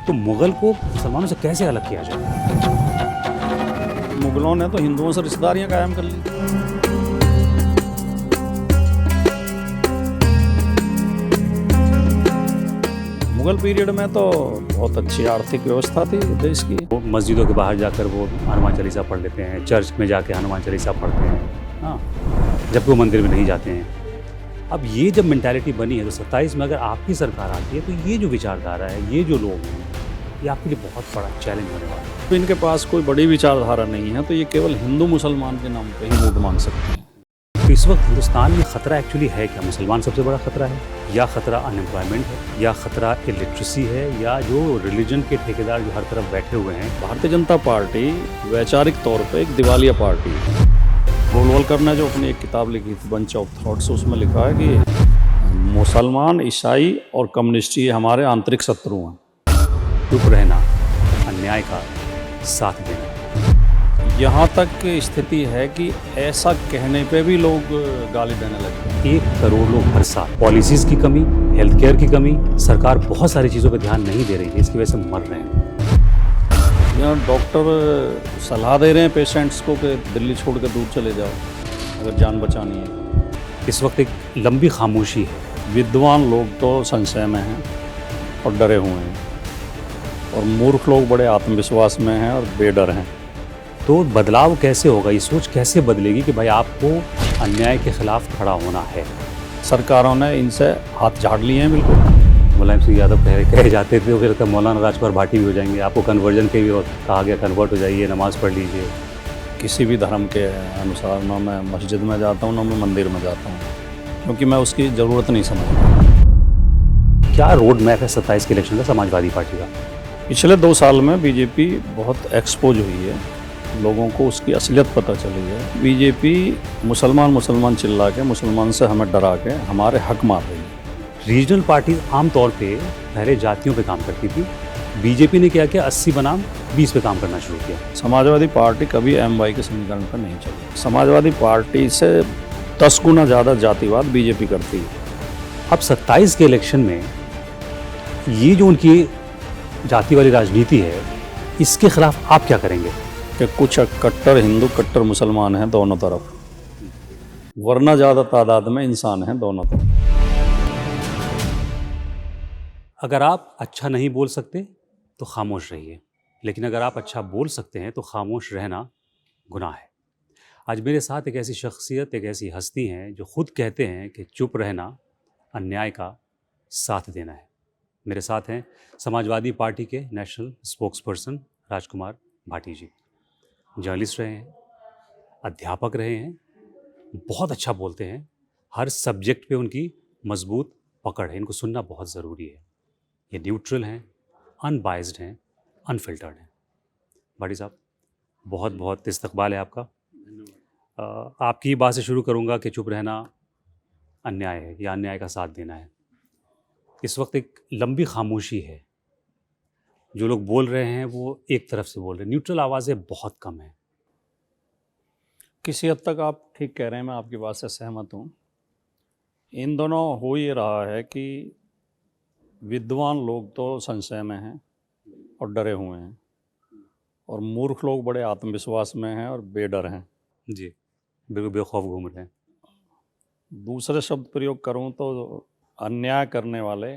तो मुग़ल को मुसलमानों से कैसे अलग किया जाए? मुगलों ने तो हिंदुओं से रिश्तेदारियां कायम कर ली। मुगल पीरियड में तो बहुत अच्छी आर्थिक व्यवस्था थी देश की। वो मस्जिदों के बाहर जाकर वो हनुमान चालीसा पढ़ लेते हैं, चर्च में जाके हनुमान चालीसा पढ़ते हैं, हाँ, जबकि वो मंदिर में नहीं जाते हैं। अब ये जब मेंटालिटी बनी है तो 27 में अगर आपकी सरकार आती है तो ये जो विचारधारा है, ये जो लोग हैं, ये आपके लिए बहुत बड़ा चैलेंज होने वाला है। तो इनके पास कोई बड़ी विचारधारा नहीं है, तो ये केवल हिंदू मुसलमान के नाम पे ही वोट मांग सकते हैं। तो इस वक्त हिंदुस्तान में खतरा एक्चुअली है क्या? मुसलमान सबसे बड़ा खतरा है, या खतरा अनएम्प्लॉयमेंट है, या खतरा इलिटरेसी है, या जो रिलीजन के ठेकेदार जो हर तरफ बैठे हुए हैं? भारतीय जनता पार्टी वैचारिक तौर पे एक दिवालिया पार्टी है। गोलवलकर ने जो अपनी एक किताब लिखी थी बंच ऑफ थॉट्स, उसमें लिखा है कि मुसलमान, ईसाई और कम्युनिस्ट ये हमारे आंतरिक शत्रु हैं। चुप रहना, अन्याय का साथ देना। यहाँ तक की स्थिति है कि ऐसा कहने पे भी लोग गाली देने लगते हैं। 1 करोड़ लोग हर साल, पॉलिसीज की कमी, हेल्थ केयर की कमी, सरकार बहुत सारी चीज़ों पर ध्यान नहीं दे रही है, इसकी वजह से मर रहे हैं। यहाँ डॉक्टर सलाह दे रहे हैं पेशेंट्स को कि दिल्ली छोड़ कर दूर चले जाओ अगर जान बचानी है। इस वक्त एक लंबी खामोशी है। विद्वान लोग तो संशय में हैं और डरे हुए हैं, और मूर्ख लोग बड़े आत्मविश्वास में हैं और बेडर हैं। तो बदलाव कैसे होगा? ये सोच कैसे बदलेगी कि भाई आपको अन्याय के खिलाफ खड़ा होना है? सरकारों ने इनसे हाथ झाड़ लिए हैं बिल्कुल। मुलायम सिंह यादव कहे जाते थे, फिर तब मौलाना राजकुमार भाटी भी हो जाएंगे। आपको कन्वर्जन के भी कहा गया, कन्वर्ट हो जाइए, नमाज़ पढ़ लीजिए। किसी भी धर्म के अनुसार ना मैं मस्जिद में जाता हूँ ना मैं मंदिर में जाता हूँ, क्योंकि मैं उसकी ज़रूरत नहीं समझता। क्या रोड मैप है 27 के इलेक्शन का समाजवादी पार्टी का? पिछले 2 साल में बीजेपी बहुत एक्सपोज हुई है, लोगों को उसकी असलियत पता चली है। बीजेपी मुसलमान चिल्ला के, मुसलमान से हमें डरा के हमारे हक मार रही है। रीजनल पार्टीज आमतौर पे पहले जातियों पे काम करती थी, बीजेपी ने क्या किया, 80 बनाम 20 पे काम करना शुरू किया। समाजवादी पार्टी कभी MY के समीकरण पर नहीं चली। समाजवादी पार्टी से 10 गुना ज़्यादा जातिवाद बीजेपी करती है। अब 27 के इलेक्शन में ये जो उनकी जाति वाली राजनीति है, इसके खिलाफ आप क्या करेंगे? कि कुछ कट्टर हिंदू कट्टर मुसलमान हैं दोनों तरफ, वरना ज़्यादा तादाद में इंसान हैं दोनों तरफ। अगर आप अच्छा नहीं बोल सकते तो खामोश रहिए, लेकिन अगर आप अच्छा बोल सकते हैं तो खामोश रहना गुनाह है। आज मेरे साथ एक ऐसी शख्सियत, एक ऐसी हस्ती हैं जो खुद कहते हैं कि चुप रहना अन्याय का साथ देना है। मेरे साथ हैं समाजवादी पार्टी के नेशनल स्पोक्सपर्सन राजकुमार भाटी जी। जर्नलिस्ट रहे हैं, अध्यापक रहे हैं, बहुत अच्छा बोलते हैं, हर सब्जेक्ट पे उनकी मजबूत पकड़ है। इनको सुनना बहुत ज़रूरी है। ये न्यूट्रल हैं, अनबाइज्ड हैं, अनफिल्टर्ड हैं। भाटी साहब, बहुत बहुत इस्तकबाल है आपका। आपकी बात से शुरू करूंगा कि चुप रहना अन्याय है या अन्याय का साथ देना है। इस वक्त एक लंबी खामोशी है, जो लोग बोल रहे हैं वो एक तरफ से बोल रहे हैं, न्यूट्रल आवाज़ें बहुत कम हैं। किसी हद तक आप ठीक कह रहे हैं, मैं आपकी बात से सहमत हूँ। इन दोनों हो ये रहा है कि विद्वान लोग तो संशय में हैं और डरे हुए हैं, और मूर्ख लोग बड़े आत्मविश्वास में हैं और बेडर हैं। जी, बिल्कुल बेखौफ घूम रहे हैं। दूसरे शब्द प्रयोग करूं तो अन्याय करने वाले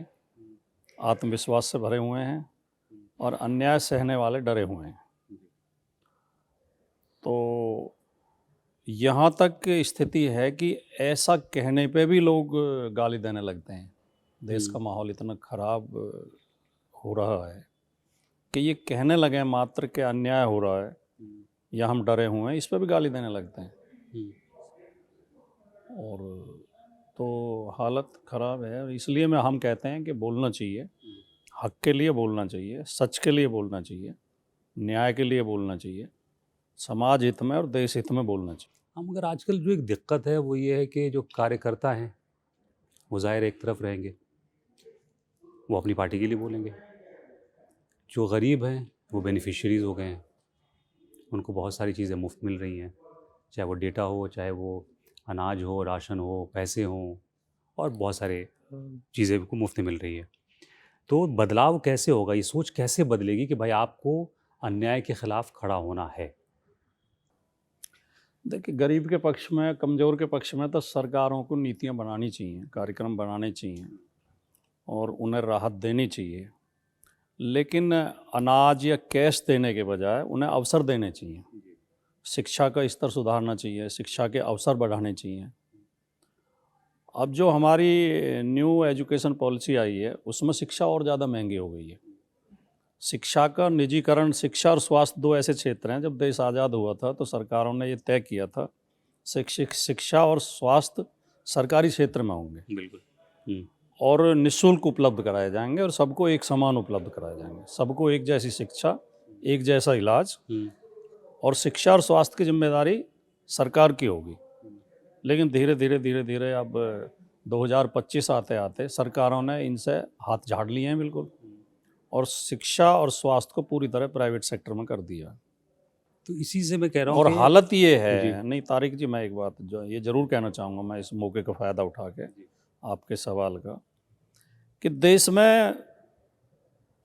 आत्मविश्वास से भरे हुए हैं और अन्याय सहने वाले डरे हुए हैं। तो यहाँ तक की स्थिति है कि ऐसा कहने पे भी लोग गाली देने लगते हैं। देश का माहौल इतना ख़राब हो रहा है कि ये कहने लगे मात्र के अन्याय हो रहा है या हम डरे हुए हैं, इस पर भी गाली देने लगते हैं। और तो हालत ख़राब है, और इसलिए हम कहते हैं कि बोलना चाहिए, हक के लिए बोलना चाहिए, सच के लिए बोलना चाहिए, न्याय के लिए बोलना चाहिए, समाज हित में और देश हित में बोलना चाहिए। हाँ, मगर आजकल जो एक दिक्कत है वो ये है कि जो कार्यकर्ता हैं वो ज़ाहिर एक तरफ रहेंगे, वो अपनी पार्टी के लिए बोलेंगे। जो गरीब हैं वो बेनिफिशियरीज़ हो गए हैं, उनको बहुत सारी चीज़ें मुफ्त मिल रही हैं, चाहे वो डेटा हो, चाहे वो अनाज हो, राशन हो, पैसे हों, और बहुत सारे चीज़ें को मुफ्त मिल रही है। तो बदलाव कैसे होगा, ये सोच कैसे बदलेगी कि भाई आपको अन्याय के खिलाफ खड़ा होना है? देखिए, गरीब के पक्ष में, कमज़ोर के पक्ष में तो सरकारों को नीतियाँ बनानी चाहिए, कार्यक्रम बनाने चाहिए और उन्हें राहत देनी चाहिए। लेकिन अनाज या कैश देने के बजाय उन्हें अवसर देने चाहिए। शिक्षा का स्तर सुधारना चाहिए, शिक्षा के अवसर बढ़ाने चाहिए। अब जो हमारी न्यू एजुकेशन पॉलिसी आई है, उसमें शिक्षा और ज़्यादा महंगी हो गई है। शिक्षा का निजीकरण, शिक्षा और स्वास्थ्य 2 ऐसे क्षेत्र हैं, जब देश आज़ाद हुआ था तो सरकारों ने ये तय किया था, शिक्षा और स्वास्थ्य सरकारी क्षेत्र में होंगे बिल्कुल। और निःशुल्क उपलब्ध कराए जाएंगे और सबको एक समान उपलब्ध कराए जाएंगे, सबको एक जैसी शिक्षा, एक जैसा इलाज, और शिक्षा और स्वास्थ्य की जिम्मेदारी सरकार की होगी। लेकिन धीरे धीरे अब 2025 आते आते सरकारों ने इनसे हाथ झाड़ लिए हैं बिल्कुल, और शिक्षा और स्वास्थ्य को पूरी तरह प्राइवेट सेक्टर में कर दिया। तो इसी से मैं कह रहा हूँ और कि हालत ये जी। है, नहीं तारिक जी, मैं एक बात जो ये ज़रूर कहना चाहूँगा मैं इस मौके का फ़ायदा उठा के आपके सवाल का, कि देश में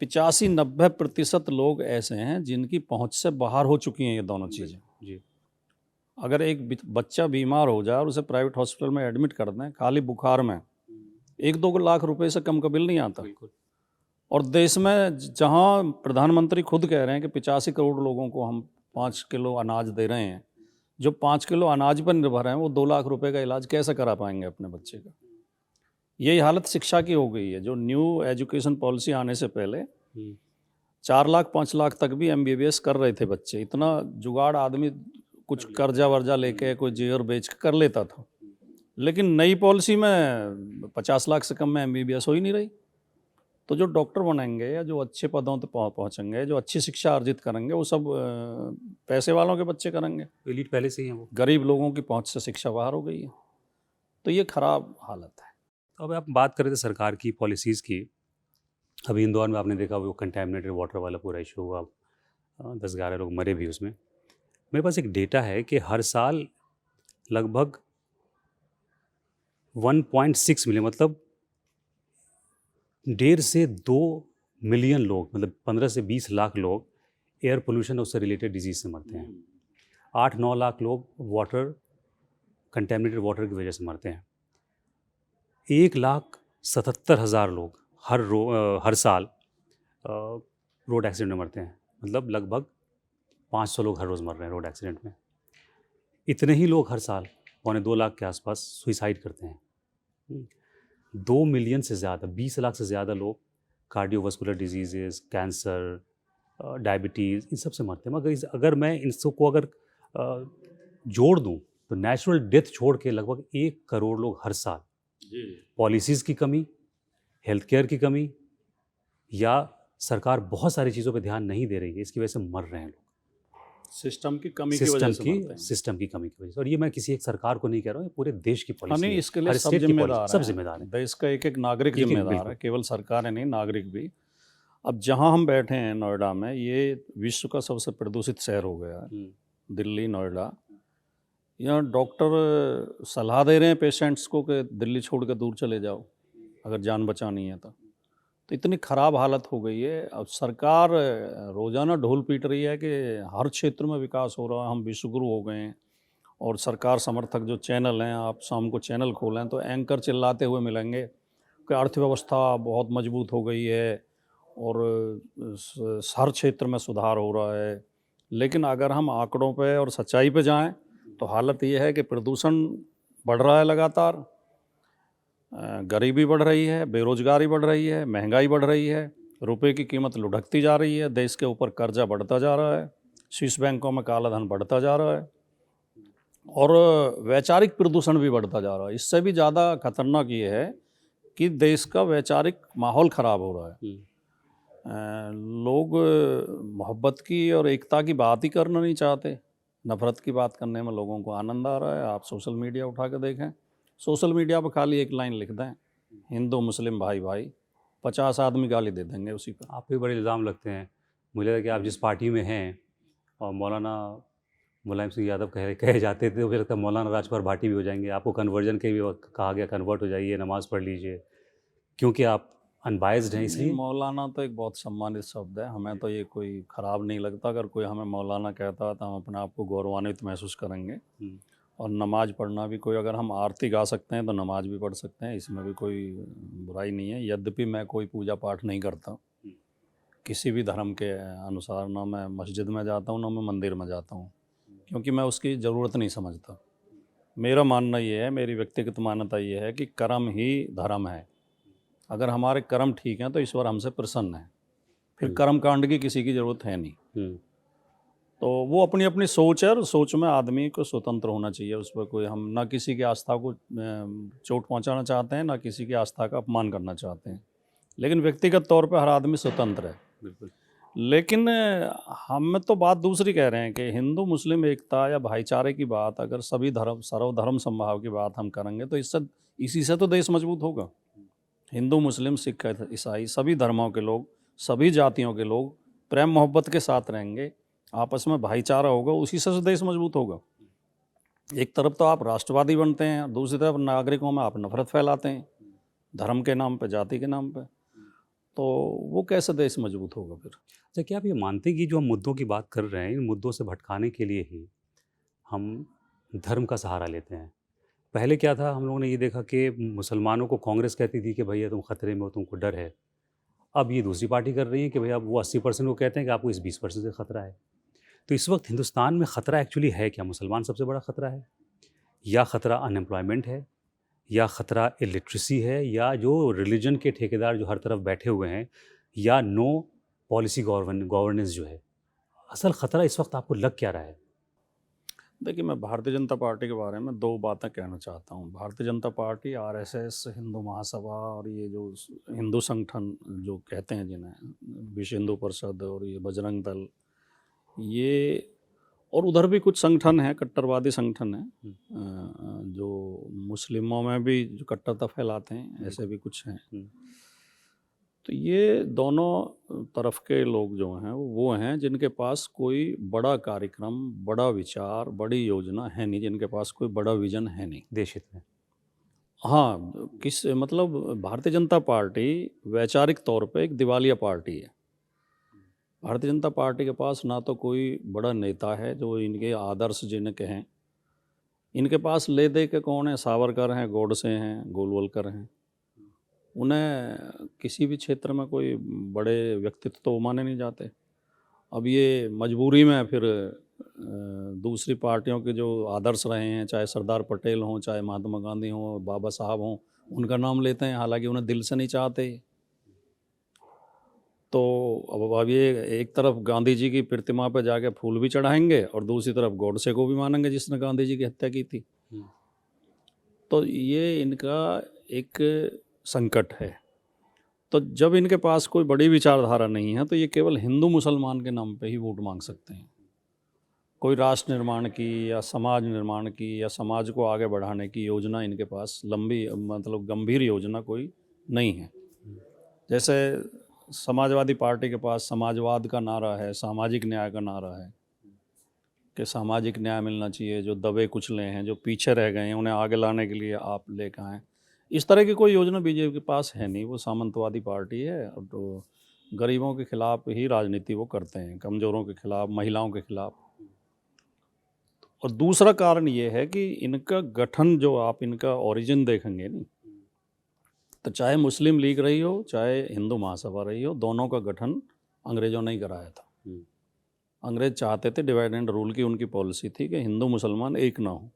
85-90% लोग ऐसे हैं जिनकी पहुंच से बाहर हो चुकी हैं ये दोनों चीज़ें। जी। अगर एक बच्चा बीमार हो जाए और उसे प्राइवेट हॉस्पिटल में एडमिट कर दें खाली बुखार में, 1-2 लाख रुपए से कम का बिल नहीं आता। बिल्कुल। और देश में जहां प्रधानमंत्री खुद कह रहे हैं कि 85 करोड़ लोगों को हम 5 किलो अनाज दे रहे हैं, जो 5 किलो अनाज पर निर्भर हैं वो 2 लाख रुपए का इलाज कैसे करा पाएंगे अपने बच्चे का? यही हालत शिक्षा की हो गई है। जो न्यू एजुकेशन पॉलिसी आने से पहले 4 लाख 5 लाख तक भी MBBS कर रहे थे बच्चे। इतना जुगाड़ आदमी कुछ कर्जा वर्जा लेके कोई जेवर बेच के कर लेता था। लेकिन नई पॉलिसी में 50 लाख से कम में MBBS हो ही नहीं रही। तो जो डॉक्टर बनेंगे या जो अच्छे पदों तक पहुँचेंगे, जो अच्छी शिक्षा अर्जित करेंगे, वो सब पैसे वालों के बच्चे करेंगे। एलीट पहले से ही है वो। गरीब लोगों की पहुँच से शिक्षा बाहर हो गई है, तो ये खराब हालत है। तो अब आप बात कर रहे थे सरकार की पॉलिसीज़ की। अभी इंदौर में आपने देखा वो कंटेमिनेटेड वाटर वाला पूरा इशू हुआ, 10-11 लोग मरे भी उसमें। मेरे पास एक डेटा है कि हर साल लगभग 1.6 मिलियन, मतलब 1.5 से 2 मिलियन लोग, मतलब 15 से 20 लाख लोग एयर पोल्यूशन और उससे रिलेटेड डिजीज़ से मरते हैं। 8-9 लाख लोग कंटेमिनेटेड वाटर की वजह से मरते हैं। 1,77,000 लोग हर साल रोड एक्सीडेंट में मरते हैं। मतलब लगभग 500 लोग हर रोज़ मर रहे हैं रोड एक्सीडेंट में। इतने ही लोग हर साल 2.25 लाख के आसपास सुइसाइड करते हैं। 2 मिलियन से ज़्यादा, 20 लाख से ज़्यादा लोग कार्डियोवास्कुलर डिजीज़ेस, कैंसर, डायबिटीज़, इन सब से मरते हैं। मगर अगर मैं इन सबको जोड़ दूँ तो नेचुरल डेथ छोड़ के लगभग 1 करोड़ लोग हर साल पॉलिसीज़ की कमी, हेल्थ केयर की कमी, या सरकार बहुत सारी चीज़ों पे ध्यान नहीं दे रही है, इसकी वजह से मर रहे हैं लोग। सिस्टम की कमी की वजह से मरते हैं। सिस्टम की कमी की वजह से। और ये मैं किसी एक सरकार को नहीं कह रहा हूँ, ये पूरे देश की हाँ, पॉलिसी नहीं, है। इसके लिए हर सब स्टेट की जिम्मेदार पॉलिसी, सब हैं। जिम्मेदार हैं। देश का एक नागरिक एक-एक, जिम्मेदार बिल्कुल। है, केवल सरकारें नहीं, नागरिक भी। अब जहाँ हम बैठे हैं नोएडा में, ये विश्व का सबसे प्रदूषित शहर हो गया है, दिल्ली, नोएडा। यहाँ डॉक्टर सलाह दे रहे हैं पेशेंट्स को कि दिल्ली छोड़ के दूर चले जाओ अगर जान बचानी है तो इतनी ख़राब हालत हो गई है। अब सरकार रोज़ाना ढोल पीट रही है कि हर क्षेत्र में विकास हो रहा है, हम विश्वगुरु हो गए हैं। और सरकार समर्थक जो चैनल हैं, आप शाम को चैनल खोलें तो एंकर चिल्लाते हुए मिलेंगे कि अर्थव्यवस्था बहुत मजबूत हो गई है और हर क्षेत्र में सुधार हो रहा है। लेकिन अगर हम आंकड़ों पे और सच्चाई पे जाएं तो हालत ये है कि प्रदूषण बढ़ रहा है लगातार, गरीबी बढ़ रही है, बेरोजगारी बढ़ रही है, महंगाई बढ़ रही है, रुपए की कीमत लुढ़कती जा रही है, देश के ऊपर कर्जा बढ़ता जा रहा है, स्विस बैंकों में काला धन बढ़ता जा रहा है और वैचारिक प्रदूषण भी बढ़ता जा रहा है। इससे भी ज़्यादा खतरनाक ये है कि देश का वैचारिक माहौल ख़राब हो रहा है। लोग मोहब्बत की और एकता की बात ही करना नहीं चाहते, नफ़रत की बात करने में लोगों को आनंद आ रहा है। आप सोशल मीडिया उठा के देखें, सोशल मीडिया पर खाली एक लाइन लिख दें, हिंदू मुस्लिम भाई भाई, 50 आदमी गाली दे देंगे उसी पर। आप पे बड़े इल्ज़ाम लगते हैं। मुझे लगता है कि आप जिस पार्टी में हैं, और मौलाना मुलायम सिंह यादव कहे जाते थे, तो मुझे लगता है मौलाना राजकुमार भाटी भी हो जाएंगे। आपको कन्वर्जन के भी कहा गया, कन्वर्ट हो जाइए, नमाज़ पढ़ लीजिए, क्योंकि आप अनबायस्ड हैं नहीं, इसलिए? मौलाना तो एक बहुत सम्मानित शब्द है, हमें तो ये कोई ख़राब नहीं लगता। अगर कोई हमें मौलाना कहता है तो हम अपने आप को गौरवान्वित महसूस करेंगे। हम्म, और नमाज़ पढ़ना भी, कोई अगर हम आरती गा सकते हैं तो नमाज़ भी पढ़ सकते हैं, इसमें भी कोई बुराई नहीं है। यद्यपि मैं कोई पूजा पाठ नहीं करता किसी भी धर्म के अनुसार, ना मैं मस्जिद में जाता हूँ ना मैं मंदिर में जाता हूँ, क्योंकि मैं उसकी ज़रूरत नहीं समझता। मेरा मानना ये है, मेरी व्यक्तिगत मान्यता ये है कि कर्म ही धर्म है। अगर हमारे कर्म ठीक हैं तो ईश्वर हमसे प्रसन्न है, फिर कर्म कांड की किसी की ज़रूरत है नहीं। हम्म, तो वो अपनी अपनी सोच है, और सोच में आदमी को स्वतंत्र होना चाहिए। उस पर कोई, हम ना किसी की आस्था को चोट पहुंचाना चाहते हैं, ना किसी की आस्था का अपमान करना चाहते हैं, लेकिन व्यक्तिगत तौर पे हर आदमी स्वतंत्र है। बिल्कुल। लेकिन हम तो बात दूसरी कह रहे हैं कि हिंदू मुस्लिम एकता या भाईचारे की बात, अगर सभी धर्म सर्वधर्म समभाव की बात हम करेंगे तो इससे, इसी से तो देश मजबूत होगा। हिंदू मुस्लिम सिख ईसाई सभी धर्मों के लोग, सभी जातियों के लोग प्रेम मोहब्बत के साथ रहेंगे, आपस में भाईचारा होगा, उसी से देश मजबूत होगा। एक तरफ तो आप राष्ट्रवादी बनते हैं, दूसरी तरफ नागरिकों में आप नफरत फैलाते हैं, धर्म के नाम पे, जाति के नाम पे, तो वो कैसे देश मजबूत होगा फिर? अच्छा, क्या आप ये मानते हैं कि जो हम मुद्दों की बात कर रहे हैं, इन मुद्दों से भटकाने के लिए ही हम धर्म का सहारा लेते हैं? पहले क्या था, हम लोगों ने ये देखा कि मुसलमानों को कांग्रेस कहती थी कि भैया तुम खतरे में हो, तुमको डर है। अब ये दूसरी पार्टी कर रही है कि भैया वो 80% को कहते हैं कि आपको इस 20% से खतरा है। तो इस वक्त हिंदुस्तान में खतरा एक्चुअली है क्या? मुसलमान सबसे बड़ा खतरा है, या खतरा अनएम्प्लॉयमेंट है, या खतरा इलिटरेसी है, या जो रिलीजन के ठेकेदार जो हर तरफ बैठे हुए हैं, या नो पॉलिसी गवर्नेंस जो है? असल खतरा इस वक्त आपको लग क्या रहा है? देखिए, मैं भारतीय जनता पार्टी के बारे में दो बातें कहना चाहता हूँ। भारतीय जनता पार्टी, आरएसएस, हिंदू महासभा और ये जो हिंदू संगठन जो कहते हैं जिन्हें, विश्व हिंदू परिषद और ये बजरंग दल, ये और उधर भी कुछ संगठन हैं, कट्टरवादी संगठन हैं, जो मुस्लिमों में भी जो कट्टरता फैलाते हैं, ऐसे भी कुछ हैं। तो ये दोनों तरफ के लोग जो हैं वो हैं जिनके पास कोई बड़ा कार्यक्रम, बड़ा विचार, बड़ी योजना है नहीं, जिनके पास कोई बड़ा विजन है नहीं। देश हित में? हाँ, किस मतलब भारतीय जनता पार्टी वैचारिक तौर पे एक दिवालिया पार्टी है। भारतीय जनता पार्टी के पास ना तो कोई बड़ा नेता है जो इनके आदर्श जिन्हें कहें, इनके पास ले दे के कौन है, सावरकर हैं, गोडसे हैं, गोलवलकर हैं, उन्हें किसी भी क्षेत्र में कोई बड़े व्यक्तित्व तो माने नहीं जाते। अब ये मजबूरी में फिर दूसरी पार्टियों के जो आदर्श रहे हैं, चाहे सरदार पटेल हों, चाहे महात्मा गांधी हों, बाबा साहब हों, उनका नाम लेते हैं, हालांकि उन्हें दिल से नहीं चाहते। तो अब ये एक तरफ गांधी जी की प्रतिमा पर जाके फूल भी चढ़ाएंगे और दूसरी तरफ गोडसे को भी मानेंगे जिसने गांधी जी की हत्या की थी। तो ये इनका एक संकट है। तो जब इनके पास कोई बड़ी विचारधारा नहीं है तो ये केवल हिंदू मुसलमान के नाम पे ही वोट मांग सकते हैं। कोई राष्ट्र निर्माण की या समाज निर्माण की या समाज को आगे बढ़ाने की योजना इनके पास लंबी, मतलब गंभीर योजना कोई नहीं है। जैसे समाजवादी पार्टी के पास समाजवाद का नारा है, सामाजिक न्याय का नारा है कि सामाजिक न्याय मिलना चाहिए, जो दबे कुचले हैं, जो पीछे रह गए हैं, उन्हें आगे लाने के लिए आप लेकर आएँ। इस तरह की कोई योजना बीजेपी के पास है नहीं। वो सामंतवादी पार्टी है और तो गरीबों के खिलाफ ही राजनीति वो करते हैं, कमज़ोरों के खिलाफ, महिलाओं के खिलाफ। और दूसरा कारण ये है कि इनका गठन, जो आप इनका ओरिजिन देखेंगे नहीं, तो चाहे मुस्लिम लीग रही हो, चाहे हिंदू महासभा रही हो, दोनों का गठन अंग्रेज़ों ने ही कराया था। अंग्रेज़ चाहते थे डिवाइड एंड रूल की, उनकी पॉलिसी थी कि हिंदू मुसलमान एक ना हो।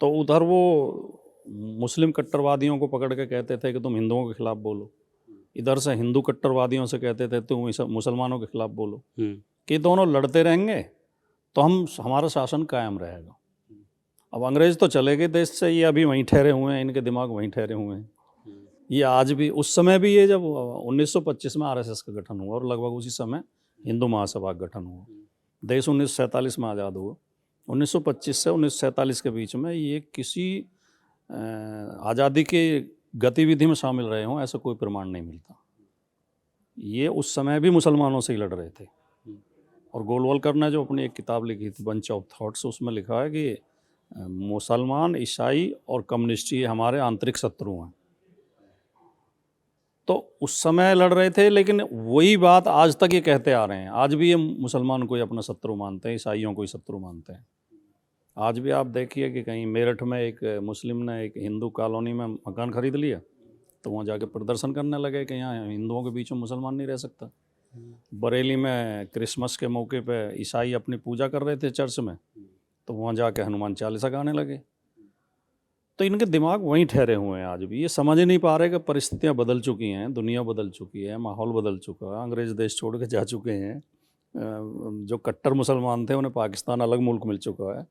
तो उधर वो मुस्लिम कट्टरवादियों को पकड़ के कहते थे कि तुम हिंदुओं के खिलाफ बोलो, इधर से हिंदू कट्टरवादियों से कहते थे तुम मुसलमानों के खिलाफ बोलो, कि दोनों लड़ते रहेंगे तो हमारा शासन कायम रहेगा। अब अंग्रेज़ तो चले गए देश से, ये अभी वहीं ठहरे हुए हैं, इनके दिमाग वहीं ठहरे हुए हैं। ये आज भी, उस समय भी, ये जब 1925 में आरएसएस का गठन हुआ और लगभग उसी समय हिंदू महासभा का गठन हुआ, देश 1947 में आज़ाद हुआ, 1925 से 1947 के बीच में ये किसी आज़ादी की गतिविधि में शामिल रहे हों ऐसा कोई प्रमाण नहीं मिलता। ये उस समय भी मुसलमानों से ही लड़ रहे थे। और गोलवलकर ने जो अपनी एक किताब लिखी थी, बंच ऑफ थॉट्स, उसमें लिखा है कि मुसलमान, ईसाई और कम्युनिस्ट ये हमारे आंतरिक शत्रु हैं। तो उस समय लड़ रहे थे, लेकिन वही बात आज तक ये कहते आ रहे हैं। आज भी ये मुसलमान को ही अपना शत्रु मानते हैं, ईसाइयों को ही शत्रु मानते हैं। आज भी आप देखिए कि कहीं मेरठ में एक मुस्लिम ने एक हिंदू कॉलोनी में मकान खरीद लिया, तो वहाँ जाके प्रदर्शन करने लगे कि यहाँ हिंदुओं के बीच में मुसलमान नहीं रह सकता। बरेली में क्रिसमस के मौके पे ईसाई अपनी पूजा कर रहे थे चर्च में, तो वहाँ जाके हनुमान चालीसा गाने लगे। तो इनके दिमाग वहीं ठहरे हुए हैं आज भी। ये समझ नहीं पा रहे कि परिस्थितियाँ बदल चुकी हैं, दुनिया बदल चुकी है, माहौल बदल चुका है, अंग्रेज़ देश छोड़ के जा चुके हैं। जो कट्टर मुसलमान थे उन्हें पाकिस्तान अलग मुल्क मिल चुका है।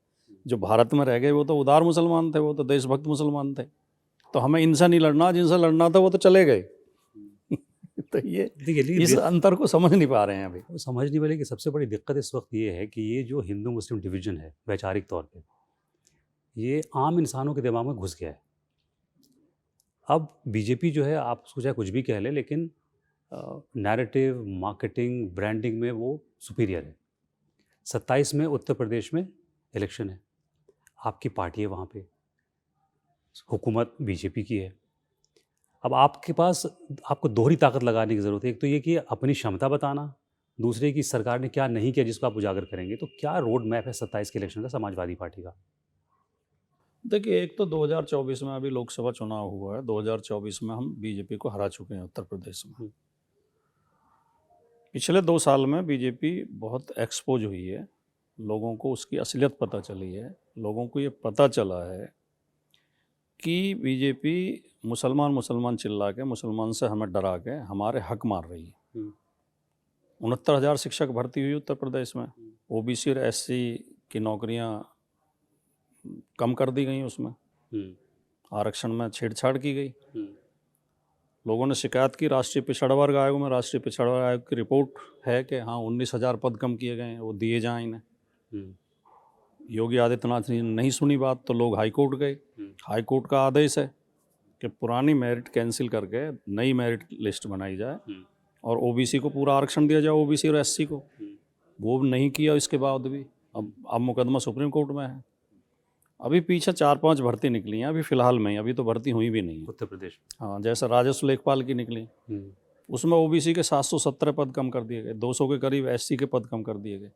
जो भारत में रह गए वो तो उदार मुसलमान थे, वो तो देशभक्त मुसलमान थे। तो हमें इनसे नहीं लड़ना, जिनसे लड़ना था वो तो चले गए। तो ये देखिए इस अंतर को समझ नहीं पा रहे हैं अभी। वो समझ नहीं वाले कि सबसे बड़ी दिक्कत इस वक्त ये है कि ये जो हिंदू मुस्लिम डिवीजन है वैचारिक तौर पे, ये आम इंसानों के दिमाग में घुस गया है। अब बीजेपी जो है, आप उसको चाहे कुछ भी कह लें, लेकिन नैरेटिव, मार्केटिंग, ब्रांडिंग में वो सुपीरियर है। 27 में उत्तर प्रदेश में इलेक्शन है, आपकी पार्टी है वहाँ पे, हुकूमत बीजेपी की है। अब आपके पास, आपको दोहरी ताकत लगाने की ज़रूरत है। एक तो ये कि अपनी क्षमता बताना, दूसरे की सरकार ने क्या नहीं किया जिसको आप उजागर करेंगे। तो क्या रोड मैप है 27 के इलेक्शन का समाजवादी पार्टी का? देखिए, एक तो 2024 में अभी लोकसभा चुनाव हुआ है। 2024 में हम बीजेपी को हरा चुके हैं उत्तर प्रदेश में। पिछले 2 साल में बीजेपी बहुत एक्सपोज हुई है, लोगों को उसकी असलियत पता चली है। लोगों को ये पता चला है कि बीजेपी मुसलमान चिल्ला के, मुसलमान से हमें डरा के हमारे हक मार रही है। 69,000 शिक्षक भर्ती हुई उत्तर प्रदेश में। ओबीसी और एससी की नौकरियां कम कर दी गई उसमें। आरक्षण में छेड़छाड़ की गई। लोगों ने शिकायत की राष्ट्रीय पिछड़ा वर्ग आयोग में। राष्ट्रीय पिछड़ा वर्ग आयोग की रिपोर्ट है कि हाँ 19,000 पद कम किए गए हैं, वो दिए जाएं इन्हें। योगी आदित्यनाथ ने नहीं सुनी बात, तो लोग हाई कोर्ट गए। हाई कोर्ट का आदेश है कि पुरानी मेरिट कैंसिल करके नई मेरिट लिस्ट बनाई जाए और ओबीसी को पूरा आरक्षण दिया जाए, ओबीसी और एससी को। वो नहीं किया। इसके बाद भी अब मुकदमा सुप्रीम कोर्ट में है। अभी पीछे 4-5 भर्ती निकली हैं अभी फ़िलहाल में ही, अभी तो भर्ती हुई भी नहीं है उत्तर प्रदेश। हाँ, जैसे राजस्व लेखपाल की निकली, उसमें ओबीसी के 717 पद कम कर दिए गए, 200 के करीब एससी के पद कम कर दिए गए।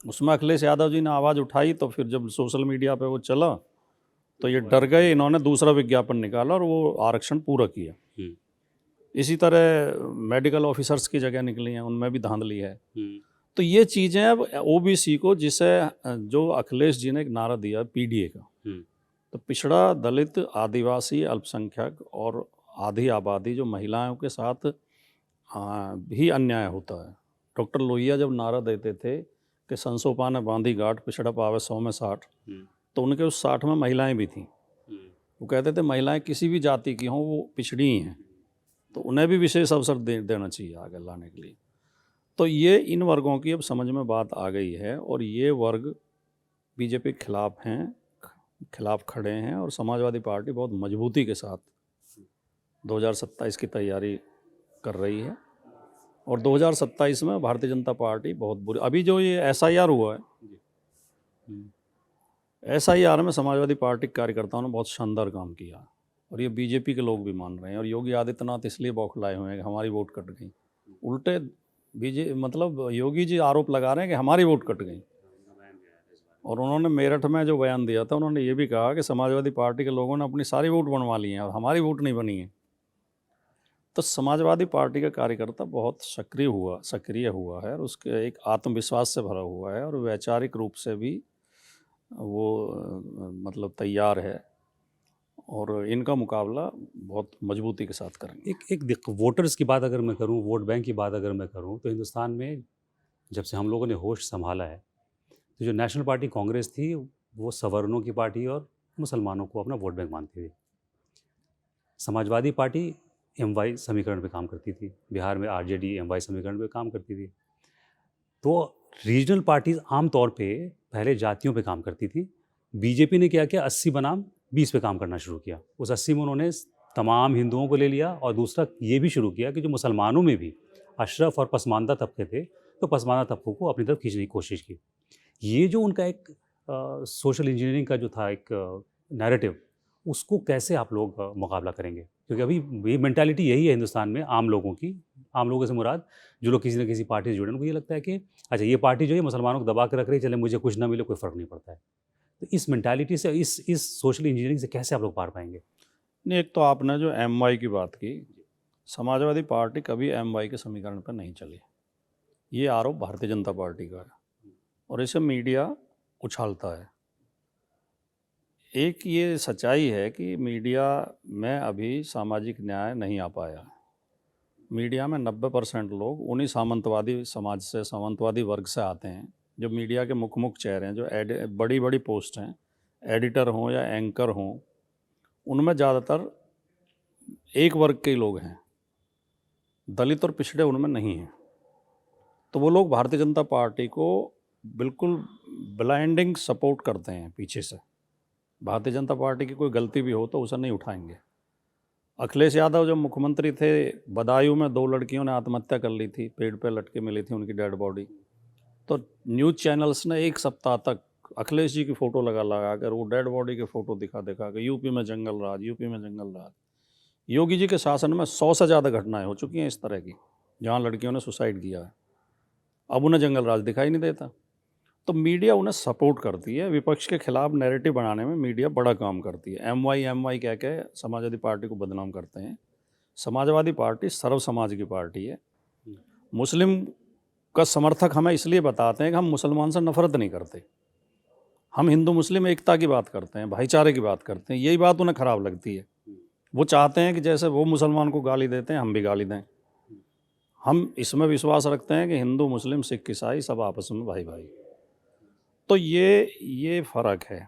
उसमें अखिलेश यादव जी ने आवाज़ उठाई, तो फिर जब सोशल मीडिया पे वो चला तो ये डर गए। इन्होंने दूसरा विज्ञापन निकाला और वो आरक्षण पूरा किया। इसी तरह मेडिकल ऑफिसर्स की जगह निकली हैं, उनमें भी धांधली है। तो ये चीज़ें अब ओबीसी को, जिसे जो अखिलेश जी ने एक नारा दिया पीडीए का, तो पिछड़ा, दलित, आदिवासी, अल्पसंख्यक और आधी आबादी जो महिलाओं के साथ भी अन्याय होता है। डॉक्टर लोहिया जब नारा देते थे कि संसो पाने बांधी गांठ, पिछड़ा पावे 100 में 60, तो उनके उस 60 में महिलाएं भी थीं। वो कहते थे महिलाएं किसी भी जाति की हों, वो पिछड़ी ही हैं, तो उन्हें भी विशेष अवसर देना चाहिए आगे लाने के लिए। तो ये इन वर्गों की अब समझ में बात आ गई है और ये वर्ग बीजेपी के खिलाफ खड़े हैं और समाजवादी पार्टी बहुत मजबूती के साथ 2027 की तैयारी कर रही है। और 2027 में भारतीय जनता पार्टी बहुत बुरी, अभी जो ये एसआईआर हुआ है, एसआईआर में समाजवादी पार्टी के कार्यकर्ताओं ने बहुत शानदार काम किया और ये बीजेपी के लोग भी मान रहे हैं। और योगी आदित्यनाथ इसलिए बौखलाए हुए हैं कि हमारी वोट कट गई। उल्टे मतलब योगी जी आरोप लगा रहे हैं कि हमारी वोट कट गई। और उन्होंने मेरठ में जो बयान दिया था, उन्होंने ये भी कहा कि समाजवादी पार्टी के लोगों ने अपनी सारी वोट बनवा ली हैं और हमारी वोट नहीं बनी है। तो समाजवादी पार्टी का कार्यकर्ता बहुत सक्रिय हुआ है और उसके एक आत्मविश्वास से भरा हुआ है और वैचारिक रूप से भी वो मतलब तैयार है और इनका मुकाबला बहुत मजबूती के साथ करेंगे। एक वोटर्स की बात अगर मैं करूं, वोट बैंक की बात अगर मैं करूं, तो हिंदुस्तान में जब से हम लोगों ने होश संभाला है, तो जो नेशनल पार्टी कांग्रेस थी वो सवर्णों की पार्टी और मुसलमानों को अपना वोट बैंक मानती थी। समाजवादी पार्टी एमवाई समीकरण पे काम करती थी, बिहार में आरजेडी एमवाई समीकरण पे काम करती थी। तो रीजनल पार्टीज आमतौर पे पहले जातियों पे काम करती थी। बीजेपी ने क्या किया, 80 बनाम 20 पे काम करना शुरू किया। उस 80 में उन्होंने तमाम हिंदुओं को ले लिया और दूसरा ये भी शुरू किया कि जो मुसलमानों में भी अशरफ और पसमानदा तबके थे, तो पसमानदा तबकों को अपनी तरफ खींचने की कोशिश की। ये जो उनका एक सोशल इंजीनियरिंग का जो था एक नैरेटिव, उसको कैसे आप लोग मुकाबला करेंगे? क्योंकि अभी ये मेंटालिटी यही है हिंदुस्तान में आम लोगों की। आम लोगों से मुराद जो लोग किसी न किसी पार्टी से जुड़े हैं, उनको ये लगता है कि अच्छा ये पार्टी जो है मुसलमानों को दबा के रख रही है, चले मुझे कुछ ना मिले कोई फ़र्क नहीं पड़ता है। तो इस मेंटालिटी से इस सोशल इंजीनियरिंग से कैसे आप लोग पार पाएँगे? नहीं, एक तो आपने जो एमवाई की बात की, समाजवादी पार्टी कभी एमवाई के समीकरण पर नहीं चली। ये आरोप भारतीय जनता पार्टी का है और इसे मीडिया उछालता है। एक ये सच्चाई है कि मीडिया में अभी सामाजिक न्याय नहीं आ पाया। मीडिया में 90% लोग उन्हीं सामंतवादी समाज से, सामंतवादी वर्ग से आते हैं, जो मीडिया के मुख्य चेहरे हैं, जो बड़ी बड़ी पोस्ट हैं, एडिटर हों या एंकर हों, उनमें ज़्यादातर एक वर्ग के ही लोग हैं, दलित और पिछड़े उनमें नहीं हैं। तो वो लोग भारतीय जनता पार्टी को बिल्कुल ब्लाइंडिंग सपोर्ट करते हैं पीछे से। भारतीय जनता पार्टी की कोई गलती भी हो तो उसे नहीं उठाएंगे। अखिलेश यादव जब मुख्यमंत्री थे, बदायूं में 2 लड़कियों ने आत्महत्या कर ली थी, पेड़ पे लटके मिली थी उनकी डेड बॉडी। तो न्यूज़ चैनल्स ने 1 सप्ताह तक अखिलेश जी की फ़ोटो लगा कर वो डेड बॉडी के फ़ोटो दिखा कर यूपी में जंगल राज, यूपी में जंगल राज। योगी जी के शासन में 100 से ज़्यादा घटनाएं हो चुकी हैं इस तरह की, जहाँ लड़कियों ने सुसाइड किया है। अब उन्हें जंगल राज दिखाई नहीं देता। तो मीडिया उन्हें सपोर्ट करती है। विपक्ष के खिलाफ नैरेटिव बनाने में मीडिया बड़ा काम करती है। एमवाई कह के समाजवादी पार्टी को बदनाम करते हैं। समाजवादी पार्टी सर्व समाज की पार्टी है। मुस्लिम का समर्थक हमें इसलिए बताते हैं कि हम मुसलमान से नफरत नहीं करते, हम हिंदू मुस्लिम एकता की बात करते हैं, भाईचारे की बात करते हैं। यही बात उन्हें ख़राब लगती है। वो चाहते हैं कि जैसे वो मुसलमान को गाली देते हैं हम भी गाली दें। हम इसमें विश्वास रखते हैं कि हिंदू मुस्लिम सिख ईसाई सब आपस में भाई भाई। तो ये फ़र्क है।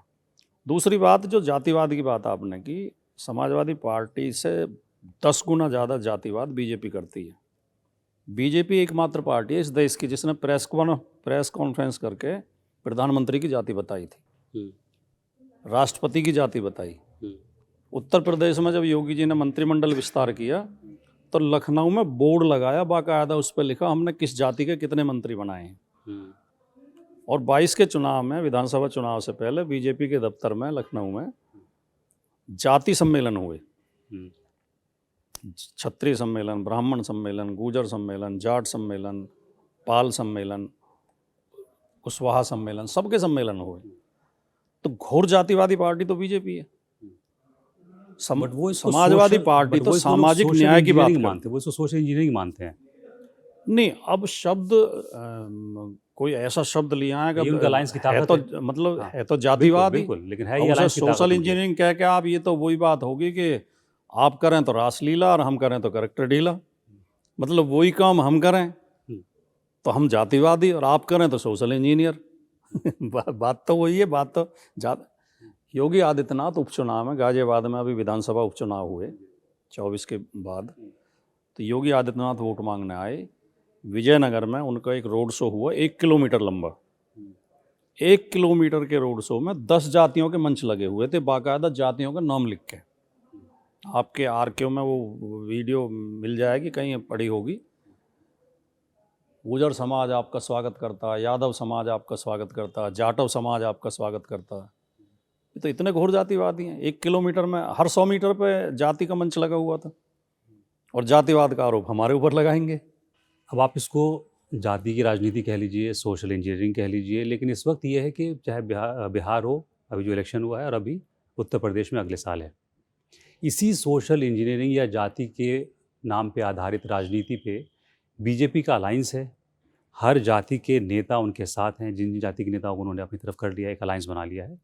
दूसरी बात, जो जातिवाद की बात आपने की, समाजवादी पार्टी से 10 गुना ज़्यादा जातिवाद बीजेपी करती है। बीजेपी एकमात्र पार्टी है इस देश की जिसने प्रेस कॉन्फ्रेंस करके प्रधानमंत्री की जाति बताई थी, राष्ट्रपति की जाति बताई। उत्तर प्रदेश में जब योगी जी ने मंत्रिमंडल विस्तार किया तो लखनऊ में बोर्ड लगाया, बाकायदा उस पर लिखा हमने किस जाति के कितने मंत्री बनाए हैं। और 22 के चुनाव में, विधानसभा चुनाव से पहले, बीजेपी के दफ्तर में लखनऊ में जाति सम्मेलन हुए। क्षत्रिय सम्मेलन, ब्राह्मण सम्मेलन, गुर्जर सम्मेलन, जाट सम्मेलन, पाल सम्मेलन, कुशवाहा सम्मेलन, सबके सम्मेलन हुए। तो घोर जातिवादी पार्टी तो बीजेपी है। बट वो समाजवादी पार्टी तो सामाजिक न्याय की बात मानते हैं, वो इसको सोशल इंजीनियरिंग मानते हैं। नहीं, अब शब्द कोई ऐसा शब्द लिया है कि उनका अलायंस की ताकत है, तो मतलब है तो जातिवाद, बिल्कुल, लेकिन है ये अलायंस की ताकत सोशल इंजीनियरिंग कह के आप, ये तो वही बात होगी कि आप करें तो रासलीला और हम करें तो कैरेक्टर ढीला। मतलब वही काम हम करें तो हम जातिवादी और आप करें तो सोशल इंजीनियर। बात तो वही है। बात तो योगी आदित्यनाथ उपचुनाव में गाजियाबाद में अभी विधानसभा उपचुनाव हुए 24 के बाद, तो योगी आदित्यनाथ वोट मांगने आए। विजयनगर में उनका एक रोड शो हुआ 1 किलोमीटर लंबा। 1 किलोमीटर के रोड शो में 10 जातियों के मंच लगे हुए थे, बाकायदा जातियों का नाम लिख के। आपके आरकेओ में वो वीडियो मिल जाएगी, कहीं पड़ी होगी। गुर्जर समाज आपका स्वागत करता है, यादव समाज आपका स्वागत करता है, जाटव समाज आपका स्वागत करता है। ये तो इतने घोर जातिवादी हैं। 1 किलोमीटर में हर 100 मीटर पे जाति का मंच लगा हुआ था, और जातिवाद का आरोप हमारे ऊपर लगाएंगे। अब आप इसको जाति की राजनीति कह लीजिए, सोशल इंजीनियरिंग कह लीजिए, लेकिन इस वक्त ये है कि चाहे बिहार हो, अभी जो इलेक्शन हुआ है, और अभी उत्तर प्रदेश में अगले साल है, इसी सोशल इंजीनियरिंग या जाति के नाम पे आधारित राजनीति पे बीजेपी का अलायंस है। हर जाति के नेता उनके साथ हैं। जिन जिन जाति के नेताओं को उन्होंने अपनी तरफ कर लिया, एक अलायंस बना लिया है,